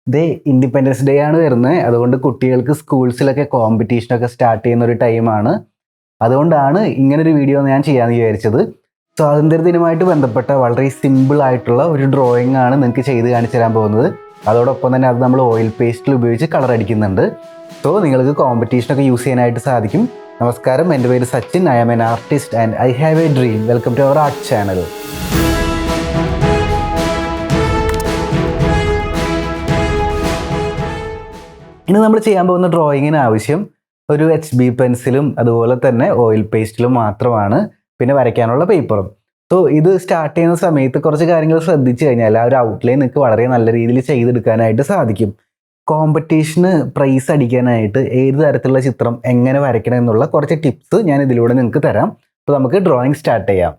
ദേ independence day ആണ് വരുന്നത്. അതുകൊണ്ട് കുട്ടികൾക്ക് സ്കൂൾസിലൊക്കെ കോമ്പറ്റീഷനൊക്കെ സ്റ്റാർട്ട് ചെയ്യുന്ന ഒരു ടൈമാണ്. അതുകൊണ്ടാണ് ഇങ്ങനൊരു വീഡിയോ ഞാൻ ചെയ്യാമെന്ന് വിചാരിച്ചത്. സ്വാതന്ത്ര്യദിനമായിട്ട് ബന്ധപ്പെട്ട വളരെ സിമ്പിൾ ആയിട്ടുള്ള ഒരു ഡ്രോയിങ് ആണ് നിങ്ങൾക്ക് ചെയ്ത് കാണിച്ചു തരാൻ പോകുന്നത്. അതോടൊപ്പം തന്നെ അത് നമ്മൾ ഓയിൽ പേസ്റ്റിൽ ഉപയോഗിച്ച് കളർ അടിക്കുന്നുണ്ട്. സോ നിങ്ങൾക്ക് കോമ്പറ്റീഷനൊക്കെ യൂസ് ചെയ്യാനായിട്ട് സാധിക്കും. നമസ്കാരം, എൻ്റെ പേര് Sachin. I am an artist and I have a dream. Welcome to our art channel. ഇനി നമ്മൾ ചെയ്യാൻ പോകുന്ന ഡ്രോയിങ്ങിന് ആവശ്യം ഒരു HB പെൻസിലും അതുപോലെ തന്നെ ഓയിൽ പേസ്റ്റിലും മാത്രമാണ്, പിന്നെ വരയ്ക്കാനുള്ള പേപ്പറും. സോ ഇത് സ്റ്റാർട്ട് ചെയ്യുന്ന സമയത്ത് കുറച്ച് കാര്യങ്ങൾ ശ്രദ്ധിച്ചു കഴിഞ്ഞാൽ ആ ഒരു ഔട്ട്ലൈൻ നിങ്ങൾക്ക് വളരെ നല്ല രീതിയിൽ ചെയ്തെടുക്കാനായിട്ട് സാധിക്കും. കോമ്പറ്റീഷന് പ്രൈസ് അടിക്കാനായിട്ട് ഏത് തരത്തിലുള്ള ചിത്രം എങ്ങനെ വരയ്ക്കണം എന്നുള്ള കുറച്ച് ടിപ്സ് ഞാൻ ഇതിലൂടെ നിങ്ങൾക്ക് തരാം. അപ്പോൾ നമുക്ക് ഡ്രോയിങ് സ്റ്റാർട്ട് ചെയ്യാം.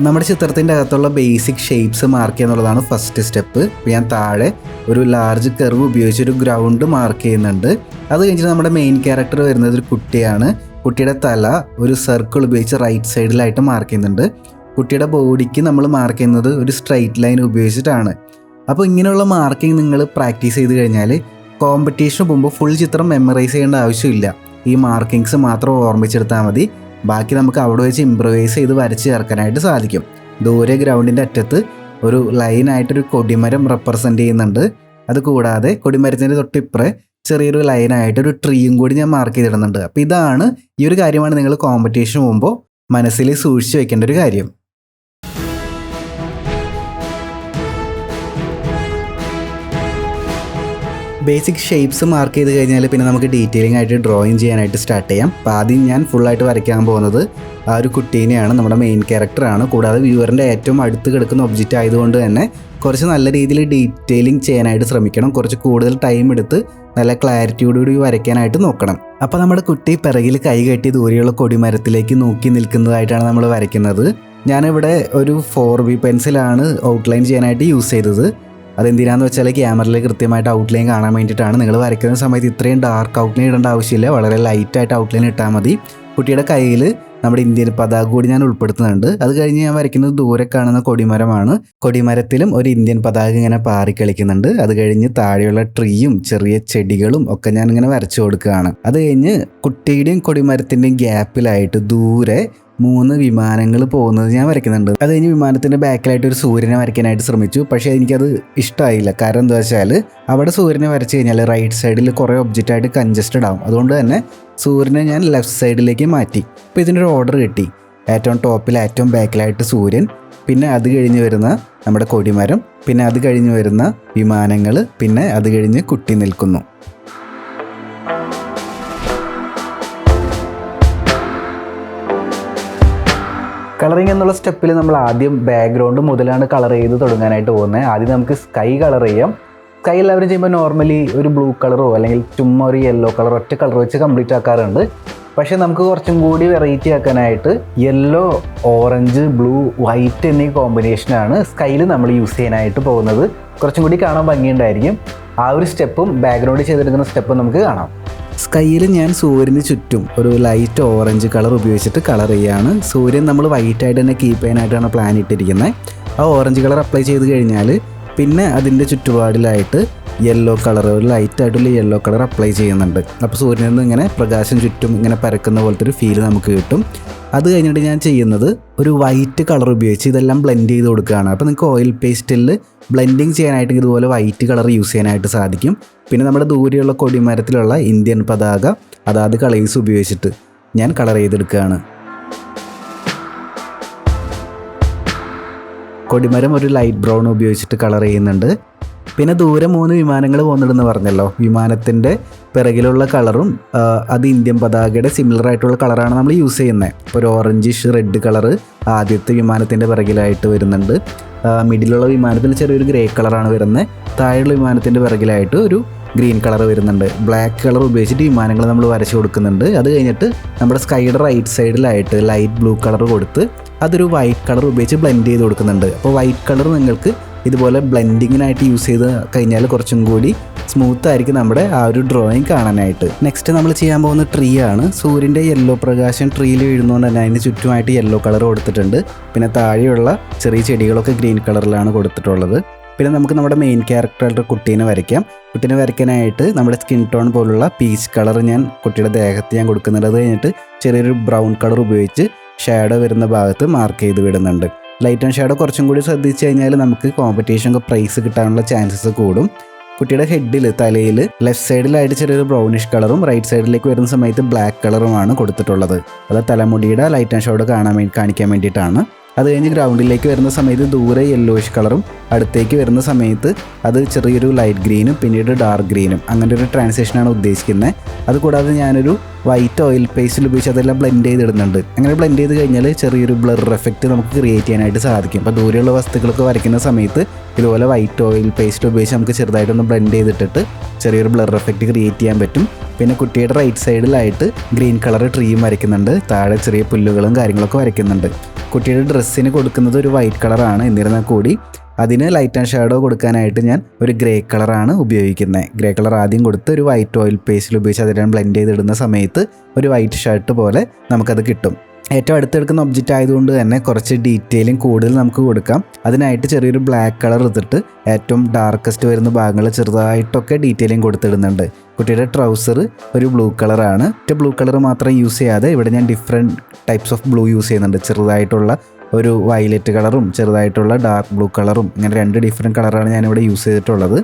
നമ്മുടെ ചിത്രത്തിൻ്റെ അകത്തുള്ള ബേസിക് ഷേപ്സ് മാർക്ക് ചെയ്യുക എന്നുള്ളതാണ് ഫസ്റ്റ് സ്റ്റെപ്പ്. ഞാൻ താഴെ ഒരു ലാർജ് കർവ് ഉപയോഗിച്ച് ഒരു ഗ്രൗണ്ട് മാർക്ക് ചെയ്യുന്നുണ്ട്. അത് കഴിഞ്ഞിട്ട് നമ്മുടെ മെയിൻ ക്യാരക്ടർ വരുന്നത് ഒരു കുട്ടിയാണ്. കുട്ടിയുടെ തല ഒരു സർക്കിൾ ഉപയോഗിച്ച് റൈറ്റ് സൈഡിലായിട്ട് മാർക്ക് ചെയ്യുന്നുണ്ട്. കുട്ടിയുടെ ബോഡിക്ക് നമ്മൾ മാർക്ക് ചെയ്യുന്നത് ഒരു സ്ട്രൈറ്റ് ലൈൻ ഉപയോഗിച്ചിട്ടാണ്. അപ്പോൾ ഇങ്ങനെയുള്ള മാർക്കിംഗ് നിങ്ങൾ പ്രാക്ടീസ് ചെയ്ത് കഴിഞ്ഞാൽ കോമ്പറ്റീഷന് പോകുമ്പോൾ ഫുൾ ചിത്രം മെമ്മറൈസ് ചെയ്യേണ്ട ആവശ്യമില്ല. ഈ മാർക്കിങ്സ് മാത്രം ഓർമ്മിച്ചെടുത്താൽ മതി. ബാക്കി നമുക്ക് അവിടെ വെച്ച് ഇംപ്രവൈസ് ചെയ്ത് വരച്ച് ചേർക്കാനായിട്ട് സാധിക്കും. ദൂരെ ഗ്രൗണ്ടിൻ്റെ അറ്റത്ത് ഒരു ലൈനായിട്ടൊരു കൊടിമരം റെപ്രസെൻ്റ് ചെയ്യുന്നുണ്ട്. അതുകൂടാതെ കൊടിമരത്തിൻ്റെ തൊട്ടിപ്പുറേ ചെറിയൊരു ലൈനായിട്ടൊരു ട്രീയും കൂടി ഞാൻ മാർക്ക് ചെയ്തിടുന്നുണ്ട്. അപ്പോൾ ഇതാണ്, ഈ ഒരു കാര്യമാണ് നിങ്ങൾ കോമ്പറ്റീഷന് പോകുമ്പോൾ മനസ്സിൽ സൂക്ഷിച്ച് വെക്കേണ്ട ഒരു കാര്യം. ബേസിക് ഷേപ്സ് മാർക്ക് ചെയ്ത് കഴിഞ്ഞാൽ പിന്നെ നമുക്ക് ഡീറ്റെയിലിംഗ് ആയിട്ട് ഡ്രോയിങ് ചെയ്യാനായിട്ട് സ്റ്റാർട്ട് ചെയ്യാം. അപ്പോൾ ആദ്യം ഞാൻ ഫുള്ളായിട്ട് വരയ്ക്കാൻ പോകുന്നത് ആ ഒരു കുട്ടീനെയാണ്, നമ്മുടെ മെയിൻ ക്യാരക്ടറാണ്. കൂടാതെ വ്യൂവറിൻ്റെ ഏറ്റവും അടുത്ത് കിടക്കുന്ന ഒബ്ജക്റ്റ് ആയതുകൊണ്ട് തന്നെ കുറച്ച് നല്ല രീതിയിൽ ഡീറ്റെയിലിംഗ് ചെയ്യാനായിട്ട് ശ്രമിക്കണം. കുറച്ച് കൂടുതൽ ടൈം എടുത്ത് നല്ല ക്ലാരിറ്റിയോടുകൂടി വരയ്ക്കാനായിട്ട് നോക്കണം. അപ്പോൾ നമ്മുടെ കുട്ടി പിറകിൽ കൈ കെട്ടി ദൂരെയുള്ള കൊടിമരത്തിലേക്ക് നോക്കി നിൽക്കുന്നതായിട്ടാണ് നമ്മൾ വരയ്ക്കുന്നത്. ഞാനിവിടെ ഒരു 4B പെൻസിലാണ് ഔട്ട്ലൈൻ ചെയ്യാനായിട്ട് യൂസ് ചെയ്തത്. അതെന്തിനാന്ന് വെച്ചാൽ ക്യാമറയിൽ കൃത്യമായിട്ട് ഔട്ട്ലൈൻ കാണാൻ വേണ്ടിയിട്ടാണ്. നിങ്ങൾ വരയ്ക്കുന്ന സമയത്ത് ഇത്രയും ഡാർക്ക് ഔട്ട്ലൈൻ ഇടേണ്ട ആവശ്യമില്ല, വളരെ ലൈറ്റായിട്ട് ഔട്ട്ലൈൻ ഇട്ടാൽ മതി. കുട്ടിയുടെ കയ്യിൽ നമ്മുടെ ഇന്ത്യൻ പതാക കൂടി ഞാൻ ഉൾപ്പെടുത്തുന്നുണ്ട്. അത് കഴിഞ്ഞ് ഞാൻ വരയ്ക്കുന്നത് ദൂരെ കാണുന്ന കൊടിമരമാണ്. കൊടിമരത്തിലും ഒരു ഇന്ത്യൻ പതാക ഇങ്ങനെ പാറിക്കളിക്കുന്നുണ്ട്. അത് കഴിഞ്ഞ് താഴെയുള്ള ട്രീയും ചെറിയ ചെടികളും ഒക്കെ ഞാൻ ഇങ്ങനെ വരച്ചു കൊടുക്കുകയാണ്. അത് കഴിഞ്ഞ് കുട്ടിയുടെയും കൊടിമരത്തിൻ്റെയും ഗ്യാപ്പിലായിട്ട് ദൂരെ 3 വിമാനങ്ങൾ പോകുന്നത് ഞാൻ വരയ്ക്കുന്നുണ്ട്. അത് കഴിഞ്ഞ് വിമാനത്തിൻ്റെ ബാക്കിലായിട്ട് ഒരു സൂര്യനെ വരയ്ക്കാനായിട്ട് ശ്രമിച്ചു. പക്ഷേ എനിക്കത് ഇഷ്ടമായില്ല. കാരണം എന്താ വെച്ചാൽ അവിടെ സൂര്യനെ വരച്ച് കഴിഞ്ഞാൽ റൈറ്റ് സൈഡിൽ കുറേ ഒബ്ജക്റ്റായിട്ട് കൺജസ്റ്റഡ് ആവും. അതുകൊണ്ട് തന്നെ സൂര്യനെ ഞാൻ ലെഫ്റ്റ് സൈഡിലേക്ക് മാറ്റി. അപ്പോൾ ഇതിനൊരു ഓർഡർ കിട്ടി. ഏറ്റവും ടോപ്പിൽ ഏറ്റവും ബാക്കിലായിട്ട് സൂര്യൻ, പിന്നെ അത് കഴിഞ്ഞ് വരുന്ന നമ്മുടെ കൊടിമരം, പിന്നെ അത് കഴിഞ്ഞ് വരുന്ന വിമാനങ്ങൾ, പിന്നെ അത് കഴിഞ്ഞ് കുട്ടി നിൽക്കുന്നു. കളറിങ് എന്നുള്ള സ്റ്റെപ്പിൽ നമ്മൾ ആദ്യം ബാക്ക്ഗ്രൗണ്ട് മുതലാണ് കളർ ചെയ്ത് തുടങ്ങാനായിട്ട് പോകുന്നത്. ആദ്യം നമുക്ക് സ്കൈ കളർ ചെയ്യാം. സ്കൈ എല്ലാവരും ചെയ്യുമ്പോൾ നോർമലി ഒരു ബ്ലൂ കളറോ അല്ലെങ്കിൽ ചുമ്മാ ഒരു യെല്ലോ കളറോ ഒറ്റ കളർ വെച്ച് കംപ്ലീറ്റ് ആക്കാറുണ്ട്. പക്ഷേ നമുക്ക് കുറച്ചും കൂടി വെറൈറ്റി ആക്കാനായിട്ട് യെല്ലോ, ഓറഞ്ച്, ബ്ലൂ, വൈറ്റ് എന്നീ കോമ്പിനേഷനാണ് സ്കൈയിൽ നമ്മൾ യൂസ് ചെയ്യാനായിട്ട് പോകുന്നത്. കുറച്ചും കൂടി കാണാൻ ഭംഗിയുണ്ടായിരിക്കും. ആ ഒരു സ്റ്റെപ്പും ബാക്ക്ഗ്രൗണ്ടിൽ ചെയ്തെടുക്കുന്ന സ്റ്റെപ്പും നമുക്ക് കാണാം. സ്കൈയിൽ ഞാൻ സൂര്യന് ചുറ്റും ഒരു ലൈറ്റ് ഓറഞ്ച് കളർ ഉപയോഗിച്ചിട്ട് കളർ ചെയ്യുകയാണ്. സൂര്യൻ നമ്മൾ വൈറ്റായിട്ട് തന്നെ കീപ്പ് ചെയ്യാനായിട്ടാണ് പ്ലാൻ ഇട്ടിരിക്കുന്നത്. ആ ഓറഞ്ച് കളർ അപ്ലൈ ചെയ്ത് കഴിഞ്ഞാൽ പിന്നെ അതിൻ്റെ ചുറ്റുപാടിലായിട്ട് യെല്ലോ കളർ, ഒരു ലൈറ്റായിട്ടുള്ള യെല്ലോ കളർ അപ്ലൈ ചെയ്യുന്നുണ്ട്. അപ്പോൾ സൂര്യനിൽ നിന്ന് ഇങ്ങനെ പ്രകാശം ചുറ്റും ഇങ്ങനെ പരക്കുന്ന പോലത്തെ ഒരു ഫീൽ നമുക്ക് കിട്ടും. അത് കഴിഞ്ഞിട്ട് ഞാൻ ചെയ്യുന്നത് ഒരു വൈറ്റ് കളർ ഉപയോഗിച്ച് ഇതെല്ലാം ബ്ലെൻഡ് ചെയ്ത് കൊടുക്കുകയാണ്. അപ്പോൾ നിങ്ങൾക്ക് ഓയിൽ പേസ്റ്റിൽ ബ്ലെൻഡിങ് ചെയ്യാനായിട്ട് ഇതുപോലെ വൈറ്റ് കളർ യൂസ് ചെയ്യാനായിട്ട് സാധിക്കും. പിന്നെ നമ്മുടെ ദൂരെയുള്ള കൊടിമരത്തിലുള്ള ഇന്ത്യൻ പതാക അതാത് കളേഴ്സ് ഉപയോഗിച്ചിട്ട് ഞാൻ കളർ ചെയ്തെടുക്കുകയാണ്. കൊടിമരം ഒരു ലൈറ്റ് ബ്രൗൺ ഉപയോഗിച്ചിട്ട് കളർ ചെയ്യുന്നുണ്ട്. പിന്നെ ദൂരെ 3 വിമാനങ്ങൾ പോകുന്നുണ്ടെന്ന് പറഞ്ഞല്ലോ. വിമാനത്തിൻ്റെ പിറകിലുള്ള കളറും അത് ഇന്ത്യൻ പതാകയുടെ സിമിലർ ആയിട്ടുള്ള കളറാണ് നമ്മൾ യൂസ് ചെയ്യുന്നത്. ഇപ്പോൾ ഒരു ഓറഞ്ചിഷ് റെഡ് കളറ് ആദ്യത്തെ വിമാനത്തിൻ്റെ പിറകിലായിട്ട് വരുന്നുണ്ട്. മിഡിലുള്ള വിമാനത്തിൽ ചെറിയൊരു ഗ്രേ കളറാണ് വരുന്നത്. താഴെയുള്ള വിമാനത്തിൻ്റെ പിറകിലായിട്ട് ഒരു ഗ്രീൻ കളർ വരുന്നുണ്ട്. ബ്ലാക്ക് കളർ ഉപയോഗിച്ചിട്ട് വിമാനങ്ങൾ നമ്മൾ വരച്ച് കൊടുക്കുന്നുണ്ട്. അത് കഴിഞ്ഞിട്ട് നമ്മുടെ സ്കൈയുടെ റൈറ്റ് സൈഡിലായിട്ട് ലൈറ്റ് ബ്ലൂ കളർ കൊടുത്ത് അതൊരു വൈറ്റ് കളർ ഉപയോഗിച്ച് ബ്ലെൻഡ് ചെയ്ത് കൊടുക്കുന്നുണ്ട്. അപ്പോൾ വൈറ്റ് കളർ നിങ്ങൾക്ക് ഇതുപോലെ ബ്ലെൻഡിങ്ങിനായിട്ട് യൂസ് ചെയ്ത് കഴിഞ്ഞാൽ കുറച്ചും കൂടി സ്മൂത്ത് ആയിരിക്കും നമ്മുടെ ആ ഒരു ഡ്രോയിങ് കാണാനായിട്ട്. നെക്സ്റ്റ് നമ്മൾ ചെയ്യാൻ പോകുന്ന ട്രീ ആണ്. സൂര്യൻ്റെ യെല്ലോ പ്രകാശം ട്രീയിൽ വീഴുന്നതുകൊണ്ട് തന്നെ അതിന് ചുറ്റുമായിട്ട് യെല്ലോ കളർ കൊടുത്തിട്ടുണ്ട്. പിന്നെ താഴെയുള്ള ചെറിയ ചെടികളൊക്കെ ഗ്രീൻ കളറിലാണ് കൊടുത്തിട്ടുള്ളത്. പിന്നെ നമുക്ക് നമ്മുടെ മെയിൻ ക്യാരക്ടറുടെ കുട്ടീനെ വരയ്ക്കാം. കുട്ടീനെ വരയ്ക്കാനായിട്ട് നമ്മുടെ സ്കിൻ ടോൺ പോലുള്ള പീച്ച് കളർ ഞാൻ കുട്ടിയുടെ ദേഹത്ത് ഞാൻ കൊടുക്കുന്നുണ്ട്. അത് കഴിഞ്ഞിട്ട് ചെറിയൊരു ബ്രൗൺ കളർ ഉപയോഗിച്ച് ഷാഡോ വരുന്ന ഭാഗത്ത് മാർക്ക് ചെയ്ത് വിടുന്നുണ്ട്. ലൈറ്റ് ആൻഡ് ഷാഡോ കുറച്ചും കൂടി ശ്രദ്ധിച്ചു കഴിഞ്ഞാൽ നമുക്ക് കോമ്പറ്റീഷനൊക്കെ പ്രൈസ് കിട്ടാനുള്ള ചാൻസസ് കൂടും. കുട്ടിയുടെ ഹെഡിൽ തലയിൽ ലെഫ്റ്റ് സൈഡിലായിട്ട് ചെറിയൊരു ബ്രൗണിഷ് കളറും റൈറ്റ് സൈഡിലേക്ക് വരുന്ന സമയത്ത് ബ്ലാക്ക് കളറുമാണ് കൊടുത്തിട്ടുള്ളത്. അത് തലമുടിയുടെ ലൈറ്റ് ആൻഡ് ഷാഡോ കാണിക്കാൻ വേണ്ടിയിട്ടാണ്. അത് കഴിഞ്ഞ് ഗ്രൗണ്ടിലേക്ക് വരുന്ന സമയത്ത് ദൂരെ യെല്ലോയിഷ് കളറും അടുത്തേക്ക് വരുന്ന സമയത്ത് അത് ചെറിയൊരു ലൈറ്റ് ഗ്രീനും പിന്നീട് ഡാർക്ക് ഗ്രീനും അങ്ങനെ ഒരു ട്രാൻസിഷനാണ് ഉദ്ദേശിക്കുന്നത്. അതുകൂടാതെ ഞാനൊരു വൈറ്റ് ഓയിൽ പേസ്റ്റിൽ ഉപയോഗിച്ച് അതെല്ലാം ബ്ലെൻഡ് ചെയ്തിടുന്നുണ്ട്. അങ്ങനെ ബ്ലെൻഡ് ചെയ്ത് കഴിഞ്ഞാൽ ചെറിയൊരു ബ്ലർ എഫക്റ്റ് നമുക്ക് ക്രിയേറ്റ് ചെയ്യാനായിട്ട് സാധിക്കും. അപ്പോൾ ദൂരെയുള്ള വസ്തുക്കളൊക്കെ വരയ്ക്കുന്ന സമയത്ത് ഇതുപോലെ വൈറ്റ് ഓയിൽ പേസ്റ്റ് ഉപയോഗിച്ച് നമുക്ക് ചെറുതായിട്ടൊന്ന് ബ്ലെൻഡ് ചെയ്തിട്ടിട്ട് ചെറിയൊരു ബ്ലർ എഫക്റ്റ് ക്രിയേറ്റ് ചെയ്യാൻ പറ്റും. പിന്നെ കുട്ടിയുടെ റൈറ്റ് സൈഡിലായിട്ട് ഗ്രീൻ കളർ ട്രീയും വരയ്ക്കുന്നുണ്ട്. താഴെ ചെറിയ പുല്ലുകളും കാര്യങ്ങളൊക്കെ വരയ്ക്കുന്നുണ്ട്. കുട്ടിയുടെ ഡ്രസ്സിന് കൊടുക്കുന്നത് ഒരു വൈറ്റ് കളറാണ്. എന്നിരുന്നാൽ കൂടി അതിന് ലൈറ്റ് ആൻഡ് ഷാഡോ കൊടുക്കാനായിട്ട് ഞാൻ ഒരു ഗ്രേ കളറാണ് ഉപയോഗിക്കുന്നത്. ഗ്രേ കളർ ആദ്യം കൊടുത്ത് ഒരു വൈറ്റ് ഓയിൽ പേസ്റ്റിൽ ഉപയോഗിച്ച് അതിനെ ബ്ലെൻഡ് ചെയ്തിടുന്ന സമയത്ത് ഒരു വൈറ്റ് ഷർട്ട് പോലെ നമുക്കത് കിട്ടും. ഏറ്റവും അടുത്തെടുക്കുന്ന ഒബ്ജക്റ്റ് ആയതുകൊണ്ട് തന്നെ കുറച്ച് ഡീറ്റെയിലിംഗ് കൂടുതൽ നമുക്ക് കൊടുക്കാം. അതിനായിട്ട് ചെറിയൊരു ബ്ലാക്ക് കളർ എടുത്തിട്ട് ഏറ്റവും ഡാർക്കസ്റ്റ് വരുന്ന ഭാഗങ്ങൾ ചെറുതായിട്ടൊക്കെ ഡീറ്റെയിലിംഗ് കൊടുത്തിടുന്നുണ്ട്. കുട്ടിയുടെ ട്രൗസർ ഒരു ബ്ലൂ കളറാണ്. ഒറ്റ ബ്ലൂ കളർ മാത്രം യൂസ് ചെയ്യാതെ ഇവിടെ ഞാൻ different types of blue use ചെയ്യുന്നുണ്ട്. ചെറുതായിട്ടുള്ള ഒരു വയലറ്റ് കളറും ചെറുതായിട്ടുള്ള ഡാർക്ക് ബ്ലൂ കളറും ഇങ്ങനെ 2 ഡിഫറെൻറ്റ് കളറാണ് ഞാനിവിടെ യൂസ് ചെയ്തിട്ടുള്ളത്.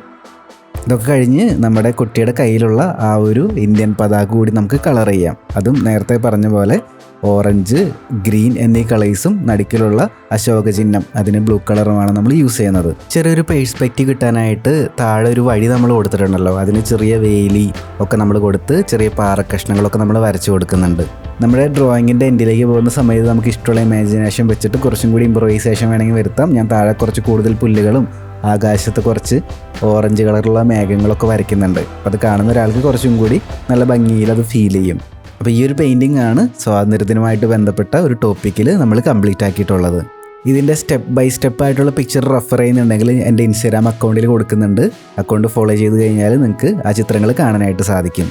ഇതൊക്കെ കഴിഞ്ഞ് നമ്മുടെ കുട്ടിയുടെ കയ്യിലുള്ള ആ ഒരു ഇന്ത്യൻ പതാക കൂടി നമുക്ക് കളർ ചെയ്യാം. അതും നേരത്തെ പറഞ്ഞ പോലെ ഓറഞ്ച്, ഗ്രീൻ എന്നീ കളേഴ്സും നടുക്കിലുള്ള അശോക ചിഹ്നം അതിന് ബ്ലൂ കളറുമാണ് നമ്മൾ യൂസ് ചെയ്യുന്നത്. ചെറിയൊരു പേഴ്സ്പെക്റ്റീവ് കിട്ടാനായിട്ട് താഴെ ഒരു വഴി നമ്മൾ കൊടുത്തിട്ടുണ്ടല്ലോ, അതിന് ചെറിയ വേലി ഒക്കെ നമ്മൾ കൊടുത്ത് ചെറിയ പാറക്കഷ്ണങ്ങളൊക്കെ നമ്മൾ വരച്ചു കൊടുക്കുന്നുണ്ട്. നമ്മുടെ ഡ്രോയിങ്ങിൻ്റെ എൻഡിലേക്ക് പോകുന്ന സമയത്ത് നമുക്ക് ഇഷ്ടമുള്ള ഇമാജിനേഷൻ വെച്ചിട്ട് കുറച്ചും കൂടി ഇംപ്രവൈസേഷൻ വേണമെങ്കിൽ വരുത്താം. ഞാൻ താഴെ കുറച്ച് കൂടുതൽ പുല്ലുകളും ആകാശത്ത് കുറച്ച് ഓറഞ്ച് കളറുള്ള മേഘങ്ങളൊക്കെ വരയ്ക്കുന്നുണ്ട്. അപ്പോൾ അത് കാണുന്ന ഒരാൾക്ക് കുറച്ചും കൂടി നല്ല ഭംഗിയിൽ അത് ഫീൽ ചെയ്യും. അപ്പോൾ ഈ ഒരു പെയിൻറ്റിംഗ് ആണ് സ്വാതന്ത്ര്യദിനമായിട്ട് ബന്ധപ്പെട്ട ഒരു ടോപ്പിക്കിൽ നമ്മൾ കംപ്ലീറ്റ് ആക്കിയിട്ടുള്ളത്. ഇതിൻ്റെ സ്റ്റെപ്പ് ബൈ സ്റ്റെപ്പ് ആയിട്ടുള്ള പിക്ചർ റെഫർ ചെയ്യുന്നുണ്ടെങ്കിൽ എൻ്റെ ഇൻസ്റ്റാഗ്രാം അക്കൗണ്ടിൽ കൊടുക്കുന്നുണ്ട്. അക്കൗണ്ട് ഫോളോ ചെയ്ത് കഴിഞ്ഞാൽ നിങ്ങൾക്ക് ആ ചിത്രങ്ങൾ കാണാനായിട്ട് സാധിക്കും.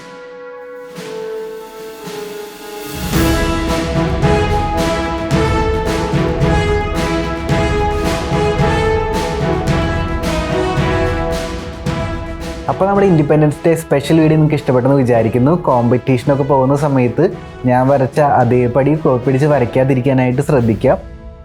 അപ്പോൾ നമ്മുടെ ഇൻഡിപെൻഡൻസ് ഡേ സ്പെഷ്യൽ വീഡിയോ നിങ്ങൾക്ക് ഇഷ്ടപ്പെട്ടെന്ന് വിചാരിക്കുന്നു. കോമ്പറ്റീഷനൊക്കെ പോകുന്ന സമയത്ത് ഞാൻ വരച്ച അതേപടി കോപ്പിടിച്ച് വരയ്ക്കാതിരിക്കാനായിട്ട് ശ്രദ്ധിക്കാം.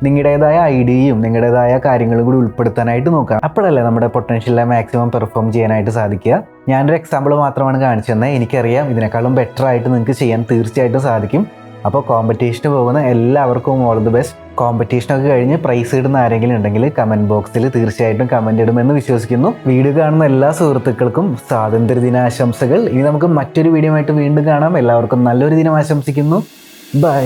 നിങ്ങളുടേതായ ഐഡിയയും നിങ്ങളുടേതായ കാര്യങ്ങളും കൂടി ഉൾപ്പെടുത്താനായിട്ട് നോക്കാം. അപ്പോഴല്ലേ നമ്മുടെ പൊട്ടൻഷ്യലിനെ മാക്സിമം പെർഫോം ചെയ്യാനായിട്ട് സാധിക്കുക. ഞാനൊരു എക്സാമ്പിൾ മാത്രമാണ് കാണിച്ചു തന്നത്. എനിക്കറിയാം ഇതിനേക്കാളും ബെറ്റർ ആയിട്ട് നിങ്ങൾക്ക് ചെയ്യാൻ തീർച്ചയായിട്ടും സാധിക്കും. അപ്പോൾ കോമ്പറ്റീഷന് പോകുന്ന എല്ലാവർക്കും ഓൾ ദി ബെസ്റ്റ്. കോമ്പറ്റീഷനൊക്കെ കഴിഞ്ഞ് പ്രൈസ് ഇടുന്ന ആരെങ്കിലും ഉണ്ടെങ്കിൽ കമൻറ്റ് ബോക്സിൽ തീർച്ചയായിട്ടും കമൻറ്റ് ഇടുമെന്ന് വിശ്വസിക്കുന്നു. വീഡിയോ കാണുന്ന എല്ലാ സുഹൃത്തുക്കൾക്കും സ്വാതന്ത്ര്യദിനാശംസകൾ. ഇനി നമുക്ക് മറ്റൊരു വീഡിയോ ആയിട്ട് വീണ്ടും കാണാം. എല്ലാവർക്കും നല്ലൊരു ദിനം ആശംസിക്കുന്നു. ബൈ.